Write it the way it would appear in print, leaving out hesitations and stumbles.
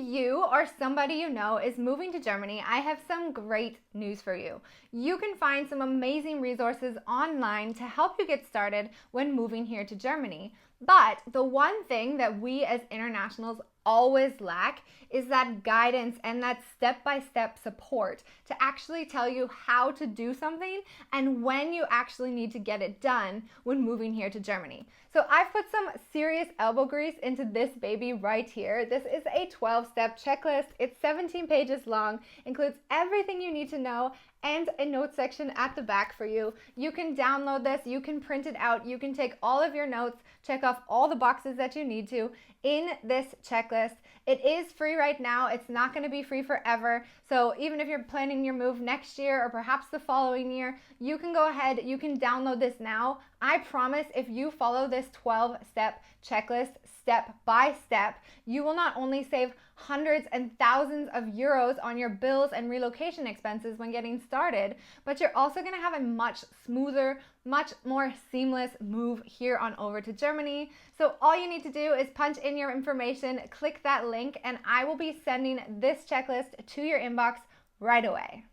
you or somebody you know is moving to Germany, I have some great news for you. You can find some amazing resources online to help you get started when moving here to Germany. But the one thing that we as internationals always lack is that guidance and that step-by-step support to actually tell you how to do something and when you actually need to get it done when moving here to Germany. So I've put some serious elbow grease into this baby right here. This is a 12-step checklist. It's 17 pages long, includes everything you need to know, and a note section at the back for you. You can download this, you can print it out, you can take all of your notes, check off all the boxes that you need to in this checklist. It is free right now. It's not going to be free forever. So even if you're planning your move next year or perhaps the following year, you can go ahead, you can download this now. I promise if you follow this 12-step checklist step by step, you will not only save hundreds and thousands of euros on your bills and relocation expenses when getting started, but you're also going to have a much smoother, much more seamless move here on over to Germany. So all you need to do is punch in your information, click that link, and I will be sending this checklist to your inbox right away.